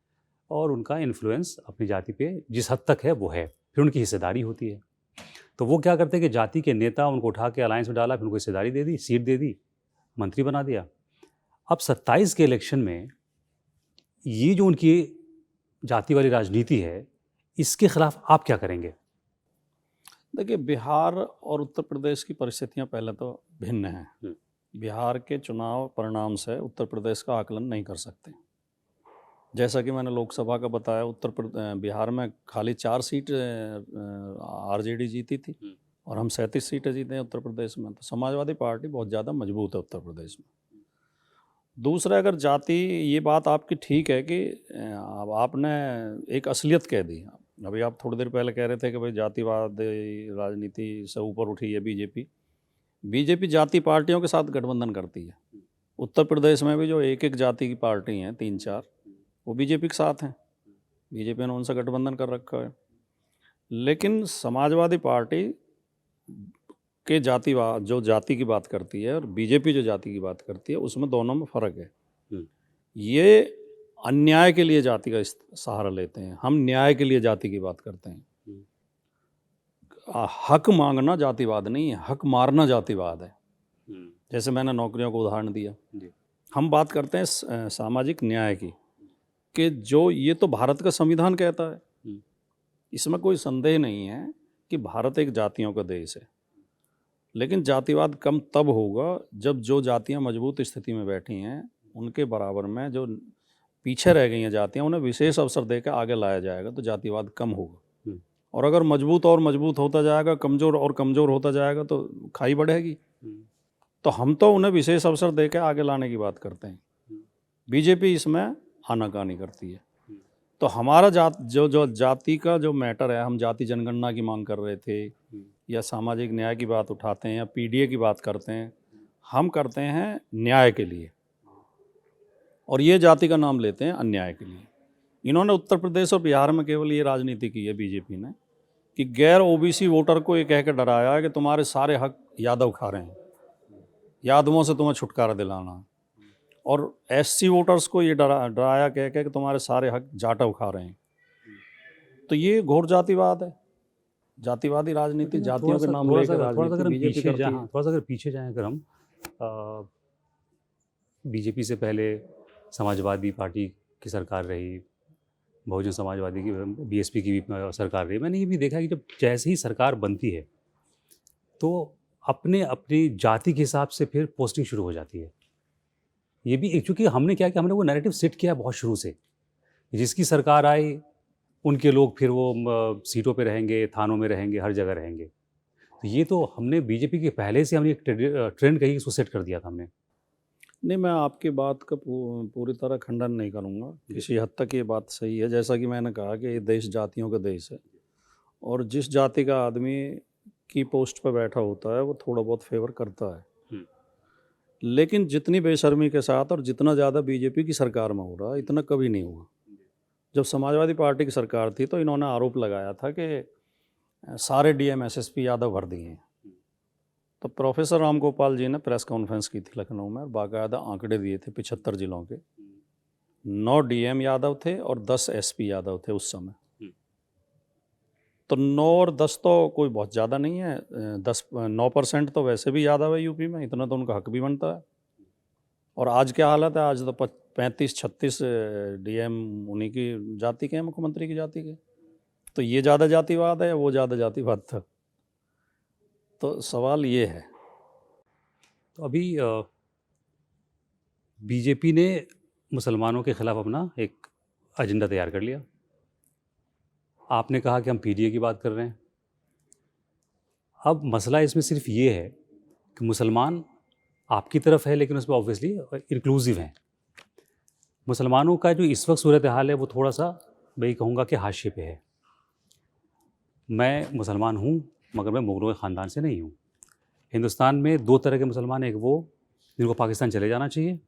और उनका इन्फ्लुएंस अपनी जाति पे जिस हद तक है वो है। फिर उनकी हिस्सेदारी होती है। तो वो क्या करते हैं कि जाति के नेता उनको उठा के अलायंस में डाला, फिर उनको हिस्सेदारी दे दी, सीट दे दी, मंत्री बना दिया। अब 27 के इलेक्शन में ये जो उनकी जाति वाली राजनीति है, इसके खिलाफ आप क्या करेंगे? देखिए, बिहार और उत्तर प्रदेश की परिस्थितियां पहले तो भिन्न हैं। बिहार के चुनाव परिणाम से उत्तर प्रदेश का आकलन नहीं कर सकते। जैसा कि मैंने लोकसभा का बताया, बिहार में खाली 4 सीट आरजेडी जीती थी, और हम 37 सीटें जीते हैं उत्तर प्रदेश में। तो समाजवादी पार्टी बहुत ज़्यादा मजबूत है उत्तर प्रदेश में। दूसरा, अगर जाति, ये बात आपकी ठीक है कि आपने एक असलियत कह दी। अभी आप थोड़ी देर पहले कह रहे थे कि भाई जातिवाद राजनीति से ऊपर उठी है बीजेपी। बीजेपी जाति पार्टियों के साथ गठबंधन करती है। उत्तर प्रदेश में भी जो एक एक जाति की पार्टी हैं 3-4, वो बीजेपी के साथ हैं। बीजेपी ने उनसे गठबंधन कर रखा है। लेकिन समाजवादी पार्टी के जातिवाद जो जाति की बात करती है और बीजेपी जो जाति की बात करती है, उसमें दोनों में फ़र्क है। ये अन्याय के लिए जाति का सहारा लेते हैं, हम न्याय के लिए जाति की बात करते हैं। हक मांगना जातिवाद नहीं है, हक मारना जातिवाद है। जैसे मैंने नौकरियों को उदाहरण दिया, हम बात करते हैं सामाजिक न्याय की, कि जो ये तो भारत का संविधान कहता है, इसमें कोई संदेह नहीं है कि भारत एक जातियों का देश है। लेकिन जातिवाद कम तब होगा जब जो जातियां मजबूत स्थिति में बैठी हैं, उनके बराबर में जो पीछे रह गई हैं जातियां, उन्हें विशेष अवसर देकर आगे लाया जाएगा, तो जातिवाद कम होगा। और अगर मजबूत और मजबूत होता जाएगा, कमज़ोर और कमज़ोर होता जाएगा, तो खाई बढ़ेगी। तो हम तो उन्हें विशेष अवसर देकर आगे लाने की बात करते हैं, बीजेपी इसमें आनाकानी करती है। तो हमारा जो जाति का जो मैटर है, हम जाति जनगणना की मांग कर रहे थे, या सामाजिक न्याय की बात उठाते हैं, या पीडीए की बात करते हैं, हम करते हैं न्याय के लिए, और ये जाति का नाम लेते हैं अन्याय के लिए। इन्होंने उत्तर प्रदेश और बिहार में केवल ये राजनीति की है बीजेपी ने, कि गैर ओबीसी वोटर को ये कह के डराया है कि तुम्हारे सारे हक यादव खा रहे हैं, यादवों से तुम्हें छुटकारा दिलाना है। और एससी वोटर्स को ये डराया कह के कि तुम्हारे सारे हक जाटव खा रहे हैं। तो ये घोर जातिवाद है, जातिवादी राजनीति, जातियों के नाम लेकर राजनीति बीजेपी करती है। थोड़ा सा अगर पीछे जाएं, अगर हम बीजेपी से पहले समाजवादी पार्टी की सरकार रही, बहुजन समाजवादी की, बीएसपी की भी सरकार रही। मैंने ये भी देखा कि जब जैसे ही सरकार बनती है तो अपने अपनी जाति के हिसाब से फिर पोस्टिंग शुरू हो जाती है। ये भी क्योंकि हमने क्या किया, हमने वो नैरेटिव सेट किया बहुत शुरू से, जिसकी सरकार आई उनके लोग फिर वो सीटों पे रहेंगे, थानों में रहेंगे, हर जगह रहेंगे। तो ये तो हमने बीजेपी के पहले से हमने एक ट्रेंड कही, इसको सेट कर दिया था हमने। नहीं, मैं आपकी बात का पूरी तरह खंडन नहीं करूँगा। किसी हद तक ये बात सही है। जैसा कि मैंने कहा कि ये देश जातियों का देश है, और जिस जाति का आदमी की पोस्ट पर बैठा होता है वो थोड़ा बहुत फेवर करता है। लेकिन जितनी बेशर्मी के साथ और जितना ज़्यादा बीजेपी की सरकार में हो रहा है, इतना कभी नहीं हुआ। जब समाजवादी पार्टी की सरकार थी तो इन्होंने आरोप लगाया था कि सारे डीएम एसएसपी यादव भर दिए हैं। तो प्रोफेसर राम गोपाल जी ने प्रेस कॉन्फ्रेंस की थी लखनऊ में, और बाकायदा आंकड़े दिए थे 75 जिलों के। 9 डीएम यादव थे और 10 एसपी यादव थे उस समय। तो 9 और 10 तो कोई बहुत ज़्यादा नहीं है। 9% तो वैसे भी यादव है यूपी में, इतना तो उनका हक भी बनता है। और आज क्या हालत है, आज तो 35-36 डीएम उन्हीं की जाति के हैं, मुख्यमंत्री की जाति के। तो ये ज़्यादा जातिवाद है या वो ज़्यादा जातिवाद था? तो सवाल ये है। तो अभी बीजेपी ने मुसलमानों के ख़िलाफ़ अपना एक एजेंडा तैयार कर लिया। आपने कहा कि हम पीडीए की बात कर रहे हैं। अब मसला इसमें सिर्फ ये है कि मुसलमान आपकी तरफ है, लेकिन उसमें ऑब्वियसली इंक्लूसिव हैं। मुसलमानों का जो इस वक्त सूरत हाल है वो थोड़ा सा, मैं कहूँगा कि हाशिए पे है। मैं मुसलमान हूँ, मगर मैं मुगलों के ख़ानदान से नहीं हूँ। हिंदुस्तान में 2 तरह के मुसलमान हैं, एक वो जिनको पाकिस्तान चले जाना चाहिए,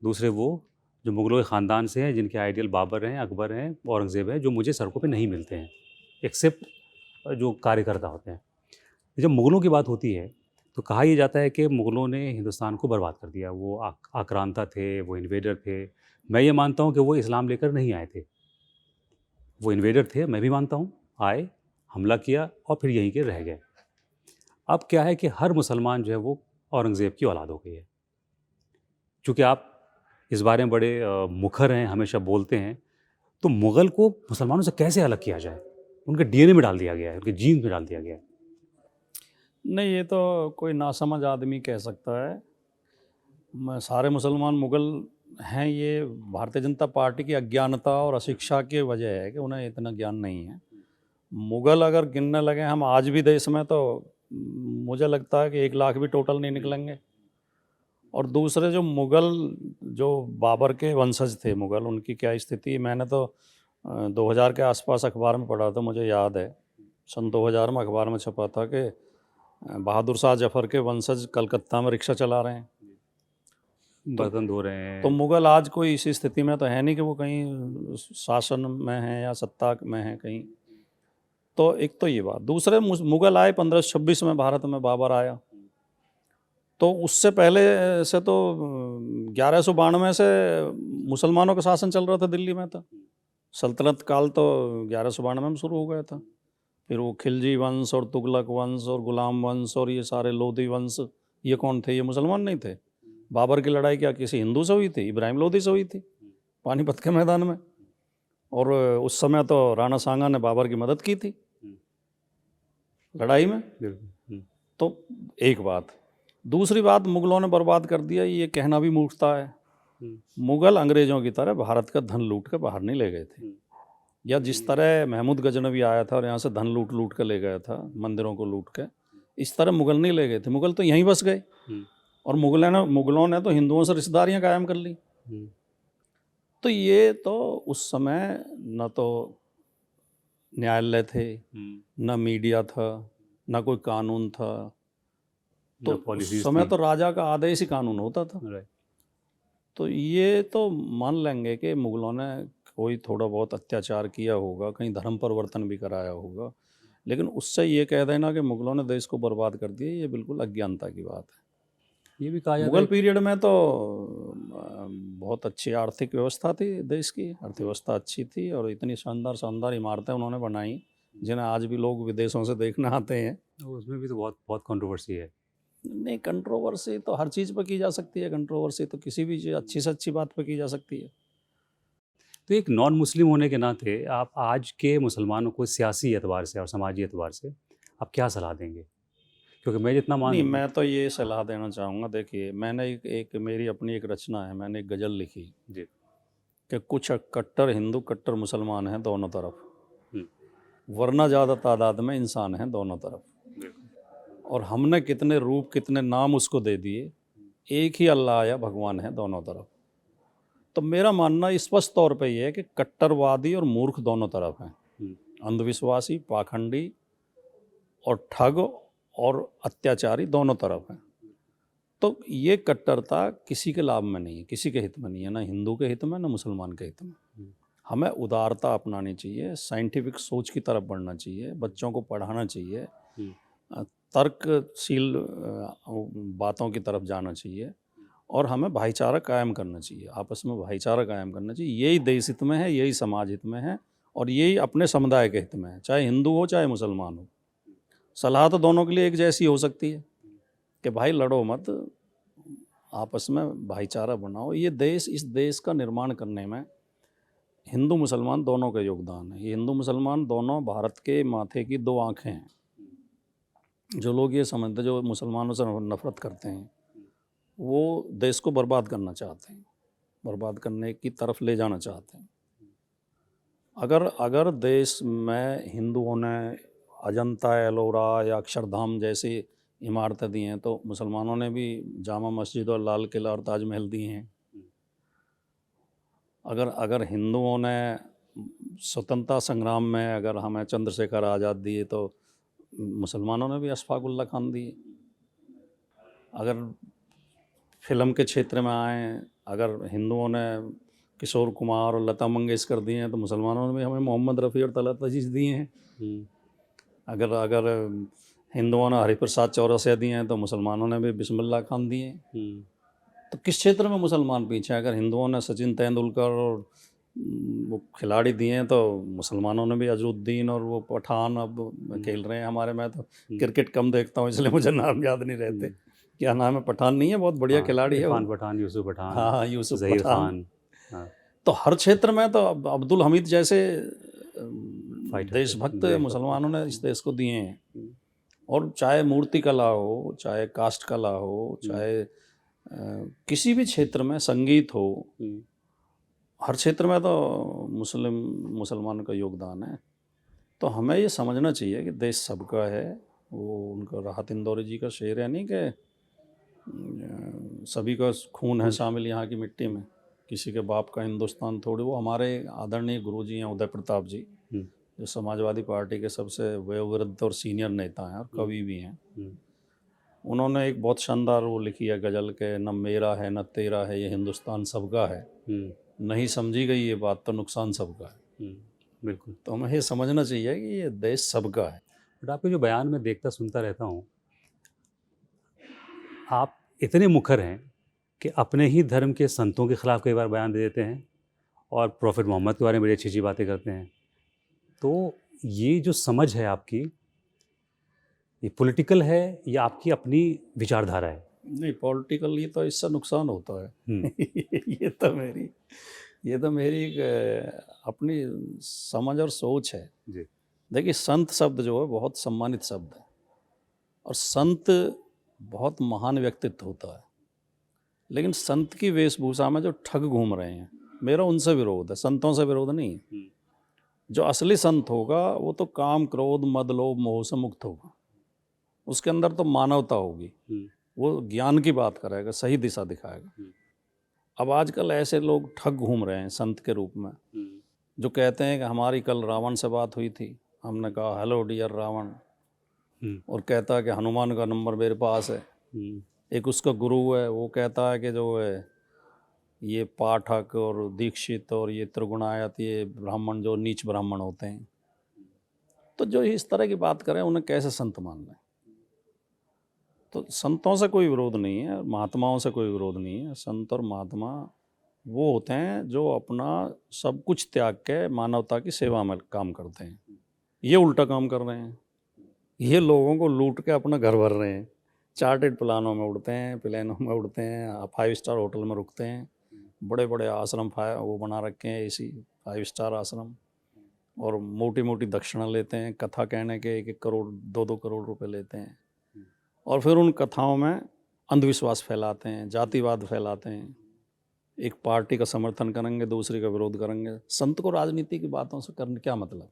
दूसरे वो जो मुगलों के ख़ानदान से हैं, जिनके आइडियल बाबर हैं, अकबर हैं, औरंगज़ेब हैं, जो मुझे सड़कों पे नहीं मिलते हैं, एक्सेप्ट जो कार्यकर्ता होते हैं। जब मुगलों की बात होती है तो कहा यह जाता है कि मुगलों ने हिंदुस्तान को बर्बाद कर दिया। वो आक्रांता थे, वो इन्वेडर थे। मैं ये मानता हूँ कि वो इस्लाम लेकर नहीं आए थे, वो इन्वेडर थे, मैं भी मानता हूँ। आए, हमला किया और फिर यहीं के रह गए। अब क्या है कि हर मुसलमान जो है वो औरंगज़ेब की औलाद हो गई है। चूँकि आप इस बारे में बड़े मुखर हैं, हमेशा बोलते हैं, तो मुग़ल को मुसलमानों से कैसे अलग किया जाए? उनके डीएनए में डाल दिया गया है, उनके जीन में डाल दिया गया है। नहीं, ये तो कोई नासमझ आदमी कह सकता है। सारे मुसलमान मुग़ल हैं, ये भारतीय जनता पार्टी की अज्ञानता और अशिक्षा की वजह है कि उन्हें इतना ज्ञान नहीं है। मुग़ल अगर गिनने लगे हम आज भी देश में, तो मुझे लगता है कि 1 लाख भी टोटल नहीं निकलेंगे। और दूसरे जो मुग़ल, जो बाबर के वंशज थे मुग़ल, उनकी क्या स्थिति, मैंने तो 2000 के आसपास अखबार में पढ़ा था, मुझे याद है, सन 2000 में अखबार में छपा था कि बहादुर शाह जफर के वंशज कलकत्ता में रिक्शा चला रहे हैं। बर्तन धो रहे तो हैं। मुग़ल आज कोई इसी स्थिति में तो है नहीं कि वो कहीं शासन में है या सत्ता में है कहीं। तो एक तो ये बात, दूसरे मुग़ल आए 1526 में भारत में, बाबर आया, तो उससे पहले से तो 1192 से मुसलमानों का शासन चल रहा था दिल्ली में। था सल्तनत काल तो 1192 में शुरू हो गया था। फिर वो खिलजी वंश और तुगलक वंश और गुलाम वंश और ये सारे लोधी वंश, ये कौन थे? ये मुसलमान नहीं थे। बाबर की लड़ाई क्या किसी हिंदू से हुई थी? इब्राहिम लोधी से हुई थी पानीपत के मैदान में। और उस समय तो राणा सांगा ने बाबर की मदद की थी लड़ाई में। तो एक बात। दूसरी बात, मुग़लों ने बर्बाद कर दिया, ये कहना भी मूर्खता है। मुग़ल अंग्रेज़ों की तरह भारत का धन लूट के बाहर नहीं ले गए थे, या जिस तरह महमूद गजनवी आया था और यहाँ से धन लूट लूट के ले गया था, मंदिरों को लूट के, इस तरह मुग़ल नहीं ले गए थे। मुग़ल तो यहीं बस गए, और मुग़लों ने तो हिंदुओं से रिश्तेदारियाँ कायम कर ली। तो ये तो उस समय न तो न्यायालय थे, न मीडिया था, न कोई कानून था। तो उस समय तो राजा का आदेश ही कानून होता था। तो ये तो मान लेंगे कि मुग़लों ने कोई थोड़ा बहुत अत्याचार किया होगा, कहीं धर्म परिवर्तन भी कराया होगा, लेकिन उससे ये कह देना कि मुग़लों ने देश को बर्बाद कर दिया, ये बिल्कुल अज्ञानता की बात है। ये भी कहा जाता है मुग़ल पीरियड में तो बहुत अच्छी आर्थिक व्यवस्था थी, देश की अर्थव्यवस्था अच्छी थी, और इतनी शानदार शानदार इमारतें उन्होंने बनाई जिन्हें आज भी लोग विदेशों से देखने आते हैं। उसमें भी तो बहुत बहुत कंट्रोवर्सी है। नहीं, कंट्रोवर्सी तो हर चीज़ पर की जा सकती है। कंट्रोवर्सी तो किसी भी चीज़, अच्छी से अच्छी बात पर की जा सकती है। तो एक नॉन मुस्लिम होने के नाते आप आज के मुसलमानों को सियासी एतबार से और समाजी एतबार से आप क्या सलाह देंगे? क्योंकि मैं जितना नहीं, मैं तो ये सलाह देना चाहूँगा, देखिए मैंने एक मेरी अपनी एक रचना है, मैंने एक गज़ल लिखी जी कि कुछ कट्टर हिंदू कट्टर मुसलमान हैं दोनों तरफ, वरना ज़्यादा तादाद में इंसान हैं दोनों तरफ, और हमने कितने रूप कितने नाम उसको दे दिए, एक ही अल्लाह या भगवान है दोनों तरफ। तो मेरा मानना स्पष्ट तौर पे ये है कि कट्टरवादी और मूर्ख दोनों तरफ हैं, अंधविश्वासी, पाखंडी और ठग और अत्याचारी दोनों तरफ हैं। तो ये कट्टरता किसी के लाभ में नहीं है, किसी के हित में नहीं है, ना हिंदू के हित में, ना मुसलमान के हित में। हमें उदारता अपनानी चाहिए, साइंटिफिक सोच की तरफ बढ़ना चाहिए, बच्चों को पढ़ाना चाहिए, तर्कशील बातों की तरफ जाना चाहिए, और हमें भाईचारा कायम करना चाहिए, आपस में भाईचारा कायम करना चाहिए। यही देश हित में है, यही समाज हित में है, और यही अपने समुदाय के हित में है, चाहे हिंदू हो चाहे मुसलमान हो। सलाह तो दोनों के लिए एक जैसी हो सकती है कि भाई लड़ो मत, आपस में भाईचारा बनाओ। ये देश, इस देश का निर्माण करने में हिंदू मुसलमान दोनों का योगदान है। ये हिंदू मुसलमान दोनों भारत के माथे की दो आँखें हैं। जो लोग ये समझते, जो मुसलमानों से नफरत करते हैं, वो देश को बर्बाद करना चाहते हैं, बर्बाद करने की तरफ ले जाना चाहते हैं। अगर देश में हिंदुओं ने अजंता, एलोरा या अक्षरधाम जैसी इमारतें दी हैं, तो मुसलमानों ने भी जामा मस्जिद और लाल किला और ताजमहल दिए हैं। अगर हिंदुओं ने स्वतंत्रता संग्राम में अगर हमें चंद्रशेखर आज़ाद दिए, तो मुसलमानों ने भी अशफाकुल्ला खान दिए। अगर फिल्म के क्षेत्र में आए, अगर हिंदुओं ने किशोर कुमार और लता मंगेशकर दिए हैं, तो मुसलमानों ने भी हमें मोहम्मद रफ़ी और तलत अजीज़ दिए हैं। अगर हिंदुओं ने हरिप्रसाद चौरसिया दिए हैं, तो मुसलमानों ने भी बिस्मिल्लाह खान दिए हैं। तो किस क्षेत्र में मुसलमान पीछे हैं? अगर हिंदुओं ने सचिन तेंदुलकर और वो खिलाड़ी दिए हैं, तो मुसलमानों ने भी अजरुद्दीन और वो पठान अब खेल रहे हैं हमारे। में तो क्रिकेट कम देखता हूँ, इसलिए मुझे नाम याद नहीं रहते। क्या नाम है? पठान नहीं है, बहुत बढ़िया खिलाड़ी है इरफान पठान, यूसुफ पठान। हाँ, यूसुफ ज़हीर पठान। खान। तो हर क्षेत्र में तो अब्दुल हमीद जैसे देशभक्त मुसलमानों ने इस देश को दिए हैं। और चाहे मूर्ति कला हो, चाहे कास्ट कला हो, चाहे किसी भी क्षेत्र में, संगीत हो, हर क्षेत्र में तो मुसलमानों का योगदान है। तो हमें ये समझना चाहिए कि देश सबका है। वो उनका राहत इंदौरी जी का शेर है नहीं कि सभी का खून है शामिल यहाँ की मिट्टी में। किसी के बाप का हिंदुस्तान थोड़ी। वो हमारे आदरणीय गुरुजी हैं उदय प्रताप जी, जो समाजवादी पार्टी के सबसे वयोवृद्ध और सीनियर नेता हैं और कवि भी हैं। उन्होंने एक बहुत शानदार वो लिखी है गज़ल के, न मेरा है न तेरा है ये हिंदुस्तान सबका है, नहीं समझी गई ये बात तो नुकसान सबका है। बिल्कुल। तो हमें ये समझना चाहिए कि ये देश सबका है। बट आपके जो बयान में देखता सुनता रहता हूँ, आप इतने मुखर हैं कि अपने ही धर्म के संतों के खिलाफ कई बार बयान दे देते हैं और प्रॉफिट मोहम्मद के बारे में बड़ी अच्छी अच्छी बातें करते हैं। तो ये जो समझ है आपकी, ये पॉलिटिकल है या आपकी अपनी विचारधारा है? नहीं, पॉलिटिकली तो इससे नुकसान होता है। ये तो मेरी एक अपनी समझ और सोच है जी। देखिए, संत शब्द जो है बहुत सम्मानित शब्द है और संत बहुत महान व्यक्तित्व होता है। लेकिन संत की वेशभूषा में जो ठग घूम रहे हैं, मेरा उनसे विरोध है, संतों से विरोध नहीं है। जो असली संत होगा वो तो काम, क्रोध, मद, लोभ, मोह से मुक्त होगा। उसके अंदर तो मानवता होगी, वो ज्ञान की बात करेगा, सही दिशा दिखाएगा। अब आजकल ऐसे लोग ठग घूम रहे हैं संत के रूप में, जो कहते हैं कि हमारी कल रावण से बात हुई थी, हमने कहा हेलो डियर रावण, और कहता है कि हनुमान का नंबर मेरे पास है। एक उसका गुरु है, वो कहता है कि जो है ये पाठक और दीक्षित और ये त्रिगुणायत, ये ब्राह्मण जो नीच ब्राह्मण होते हैं, तो जो इस तरह की बात करें उन्हें कैसे संत मान लें? तो संतों से कोई विरोध नहीं है, महात्माओं से कोई विरोध नहीं है। संत और महात्मा वो होते हैं जो अपना सब कुछ त्याग के मानवता की सेवा में काम करते हैं। ये उल्टा काम कर रहे हैं, ये लोगों को लूट के अपना घर भर रहे हैं। चार्टेड प्लानों में उड़ते हैं, प्लेनों में उड़ते हैं, 5 स्टार होटल में रुकते हैं, बड़े बड़े आश्रम वो बना रखे हैं, ऐसी 5 स्टार आश्रम, और मोटी मोटी दक्षिणा लेते हैं। कथा कहने के 1-1 करोड़ 2-2 करोड़ रुपए लेते हैं, और फिर उन कथाओं में अंधविश्वास फैलाते हैं, जातिवाद फैलाते हैं। एक पार्टी का समर्थन करेंगे, दूसरी का विरोध करेंगे। संत को राजनीति की बातों से करने क्या मतलब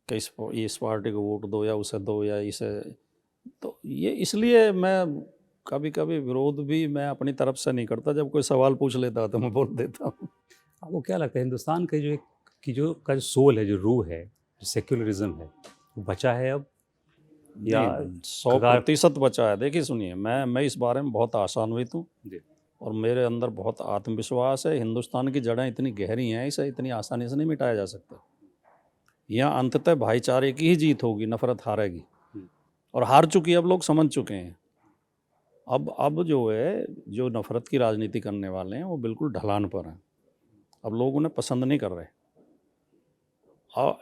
कि इस पार्टी को वोट दो या उसे दो या इसे, तो ये इसलिए मैं कभी कभी विरोध भी मैं अपनी तरफ से नहीं करता। जब कोई सवाल पूछ लेता तो मैं बोल देता हूँ। आपको क्या लगता है हिंदुस्तान के जो का जो सोल है, जो रूह है, जो सेक्युलरिज्म है, वो बचा है अब या 100% बचा है? देखिए सुनिए, मैं इस बारे में बहुत आशान्वित हूँ और मेरे अंदर बहुत आत्मविश्वास है। हिंदुस्तान की जड़ें इतनी गहरी हैं, इसे इतनी आसानी से नहीं मिटाया जा सकता। यहाँ अंततः भाईचारे की ही जीत होगी, नफरत हारेगी, और हार चुकी है, अब लोग समझ चुके हैं। अब जो है, जो नफरत की राजनीति करने वाले हैं वो बिल्कुल ढलान पर हैं। अब लोग उन्हें पसंद नहीं कर रहे।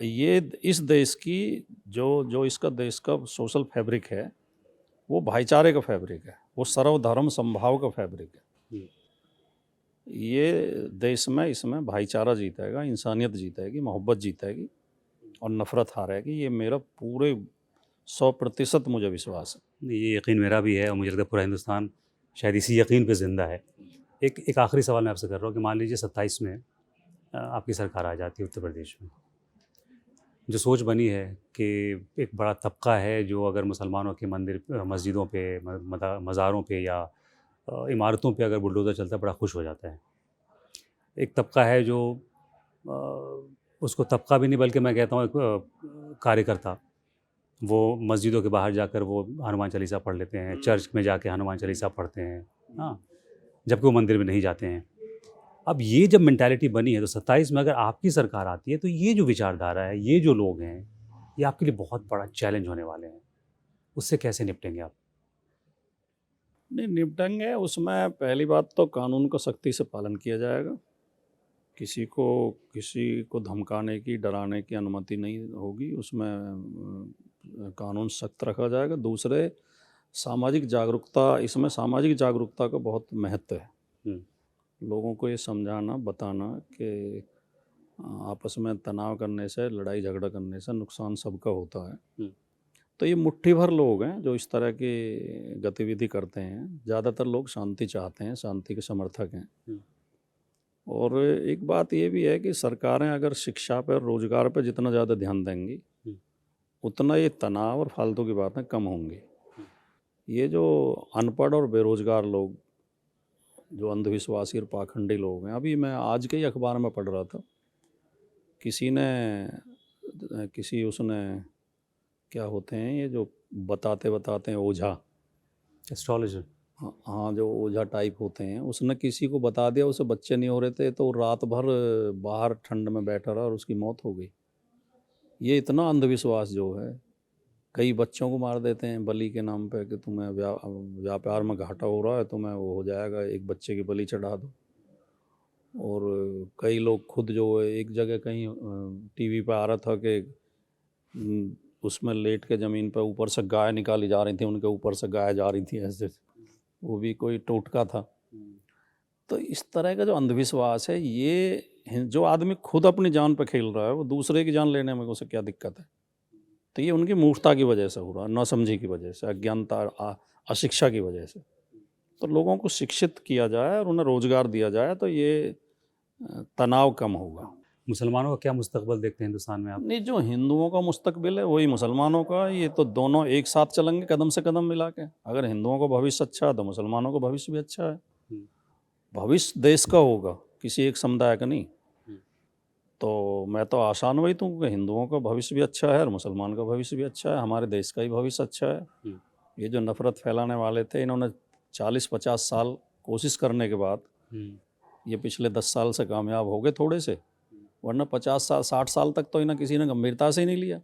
ये इस देश की जो इसका देश का सोशल फैब्रिक है वो भाईचारे का फैब्रिक है, वो सर्वधर्म संभाव का फैब्रिक है। ये देश में इसमें भाईचारा जीतेगा, इंसानियत जीतेगी, मोहब्बत जीतेगी और नफ़रत हारेगी। ये मेरा पूरे 100% मुझे विश्वास है। ये यकीन मेरा भी है और मुझे लगता है पूरा हिंदुस्तान शायद इसी यकीन पे ज़िंदा है। एक आखिरी सवाल मैं आपसे कर रहा हूँ कि मान लीजिए 27 में आपकी सरकार आ जाती है उत्तर प्रदेश में। जो सोच बनी है कि एक बड़ा तबका है जो अगर मुसलमानों के मंदिर, मस्जिदों पे, मज़ारों पे या इमारतों पे अगर बुलडोज़र चलता है बड़ा खुश हो जाता है। एक तबका है जो उसको तबका भी नहीं बल्कि मैं कहता हूँ एक कार्यकर्ता, वो मस्जिदों के बाहर जाकर वो हनुमान चालीसा पढ़ लेते हैं, चर्च में जाके हनुमान चालीसा पढ़ते हैं, हाँ, जबकि वो मंदिर में नहीं जाते हैं। अब ये जब मेंटालिटी बनी है तो 27 में अगर आपकी सरकार आती है तो ये जो विचारधारा है, ये जो लोग हैं, ये आपके लिए बहुत बड़ा चैलेंज होने वाले हैं। उससे कैसे निपटेंगे आप? नहीं निपटेंगे, उसमें पहली बात तो कानून का सख्ती से पालन किया जाएगा। किसी को धमकाने की, डराने की अनुमति नहीं होगी। उसमें कानून सख्त रखा जाएगा। दूसरे, सामाजिक जागरूकता, इसमें सामाजिक जागरूकता का बहुत महत्व है। लोगों को ये समझाना, बताना कि आपस में तनाव करने से, लड़ाई झगड़ा करने से नुकसान सबका होता है। तो ये मुट्ठी भर लोग हैं जो इस तरह की गतिविधि करते हैं। ज़्यादातर लोग शांति चाहते हैं, शांति के समर्थक हैं। और एक बात ये भी है कि सरकारें अगर शिक्षा पर, रोजगार पर जितना ज़्यादा ध्यान देंगी उतना ये तनाव और फालतू की बातें कम होंगी। ये जो अनपढ़ और बेरोजगार लोग जो अंधविश्वासी और पाखंडी लोग हैं। अभी मैं आज के ही अखबार में पढ़ रहा था, किसी उसने क्या होते हैं ये जो बताते हैं ओझा, एस्ट्रोलॉजर। हाँ हाँ, जो ओझा टाइप होते हैं, उसने किसी को बता दिया, उसे बच्चे नहीं हो रहे थे तो रात भर बाहर ठंड में बैठा रहा और उसकी मौत हो गई। ये इतना अंधविश्वास जो है, कई बच्चों को मार देते हैं बलि के नाम पे कि तुम्हें व्यापार में घाटा हो रहा है, तुम्हें वो हो जाएगा, एक बच्चे की बलि चढ़ा दो। और कई लोग खुद जो है, एक जगह कहीं टीवी पे आ रहा था कि उसमें लेट के ज़मीन पे ऊपर से गाय निकाली जा रही थी, उनके ऊपर से गाय जा रही थी ऐसे, वो भी कोई टोटका था। तो इस तरह का जो अंधविश्वास है, ये जो आदमी खुद अपनी जान पे खेल रहा है, वो दूसरे की जान लेने में उसे क्या दिक्कत है? तो ये उनकी मूर्खता की वजह से हो रहा है, नासमझी की वजह से, अज्ञानता, अशिक्षा की वजह से। तो लोगों को शिक्षित किया जाए और उन्हें रोज़गार दिया जाए तो ये तनाव कम होगा। मुसलमानों का क्या मुस्तकबिल देखते हैं हिंदुस्तान में आप? नहीं, जो हिंदुओं का मुस्तकबिल है वही मुसलमानों का, ये तो दोनों एक साथ चलेंगे कदम से कदम मिला के। अगर हिंदुओं का भविष्य अच्छा है तो मुसलमानों का भविष्य भी अच्छा है। भविष्य देश का होगा, किसी एक समुदाय का नहीं। तो मैं तो आशान्वित हूँ कि हिंदुओं का भविष्य भी अच्छा है और मुसलमान का भविष्य भी अच्छा है, हमारे देश का ही भविष्य अच्छा है। ये जो नफ़रत फैलाने वाले थे, इन्होंने 40-50 साल कोशिश करने के बाद ये पिछले 10 साल से कामयाब हो गए थोड़े से, वरना 50 साल 60 साल तक तो इन्हें किसी ने गंभीरता से ही नहीं लिया।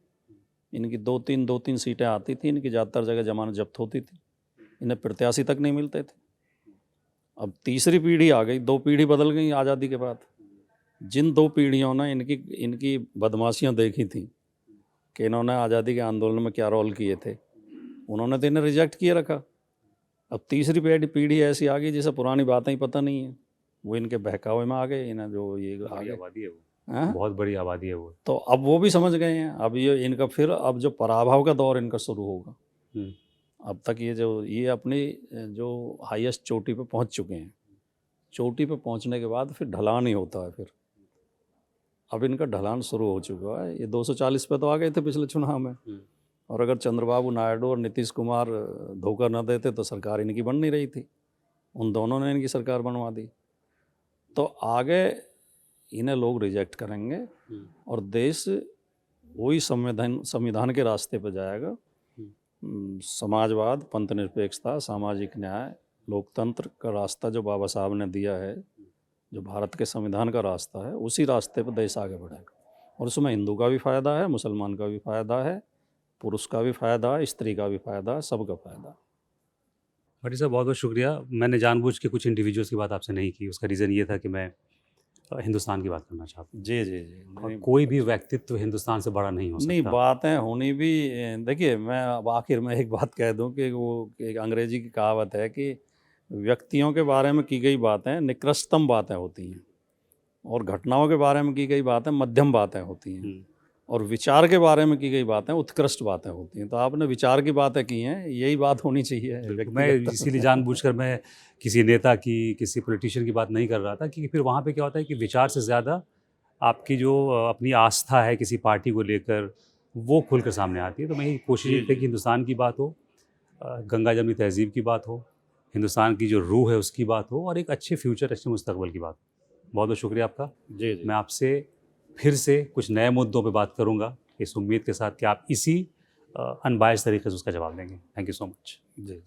इनकी 2-3 सीटें आती थी, इनकी ज़्यादातर जगह जमानत जब्त होती थी, इन्हें प्रत्याशी तक नहीं मिलते थे। अब तीसरी पीढ़ी आ गई, 2 पीढ़ी बदल गई आज़ादी के बाद। जिन 2 पीढ़ियों ने इनकी बदमाशियाँ देखी थी कि इन्होंने आज़ादी के आंदोलन में क्या रोल किए थे, उन्होंने तो इन्हें रिजेक्ट किए रखा। अब तीसरी पीढ़ी ऐसी आ गई जिसे पुरानी बातें ही पता नहीं है, वो इनके बहकावे में आ गए, इन्हें जो ये आ गए। आबादी है वो, हाँ? बहुत बड़ी आबादी है वो। तो अब वो भी समझ गए हैं। अब ये इनका फिर अब जो पराभव का दौर इनका शुरू होगा। अब तक ये अपनी जो हाईएस्ट चोटी पे पहुंच चुके हैं, चोटी पे पहुंचने के बाद फिर ढलान ही होता है। फिर अब इनका ढलान शुरू हो चुका है। ये 240 पे तो आ गए थे पिछले चुनाव में, और अगर चंद्रबाबू नायडू और नीतीश कुमार धोखा न देते तो सरकार इनकी बन नहीं रही थी, उन दोनों ने इनकी सरकार बनवा दी। तो आगे इन्हें लोग रिजेक्ट करेंगे और देश वही संविधान के रास्ते पर जाएगा। समाजवाद, पंथनिरपेक्षता, सामाजिक न्याय, लोकतंत्र का रास्ता जो बाबा साहब ने दिया है, जो भारत के संविधान का रास्ता है, उसी रास्ते पर देश आगे बढ़ेगा। और उसमें हिंदू का भी फ़ायदा है, मुसलमान का भी फ़ायदा है, पुरुष का भी फ़ायदा है, स्त्री का भी फ़ायदा है, सबका फ़ायदा है। भट्टी साहब, बहुत बहुत शुक्रिया। मैंने जानबूझ के कुछ इंडिविजुअल्स की बात आपसे नहीं की, उसका रीज़न ये था कि मैं हिंदुस्तान की बात करना चाहता हूँ। जी। और कोई भी व्यक्तित्व हिंदुस्तान से बड़ा नहीं हो सकता। नहीं, बातें होनी भी, देखिए मैं अब आखिर में एक बात कह दूं कि वो एक अंग्रेजी की कहावत है कि व्यक्तियों के बारे में की गई बातें निकृष्टतम बातें होती हैं, और घटनाओं के बारे में की गई बातें मध्यम बातें होती हैं, और विचार के बारे में की गई बातें उत्कृष्ट बातें होती हैं। तो आपने विचार की बातें की हैं, यही बात होनी चाहिए। मैं इसीलिए जानबूझकर मैं किसी नेता की, किसी पॉलिटिशियन की बात नहीं कर रहा था, क्योंकि फिर वहाँ पे क्या होता है कि विचार से ज़्यादा आपकी जो अपनी आस्था है किसी पार्टी को लेकर, वो खुलकर सामने आती है। तो मैं यही कोशिश ये थी कि हिंदुस्तान की बात हो, गंगा जमनी तहज़ीब की बात हो, हिंदुस्तान की जो रूह है उसकी बात हो, और एक अच्छे फ्यूचर, अच्छे मुस्तकबिल की बात हो। बहुत बहुत शुक्रिया आपका। जी। मैं आपसे फिर से कुछ नए मुद्दों पे बात करूंगा, इस उम्मीद के साथ कि आप इसी अनबायस्ड तरीके से उसका जवाब देंगे। Thank you so much. Ji.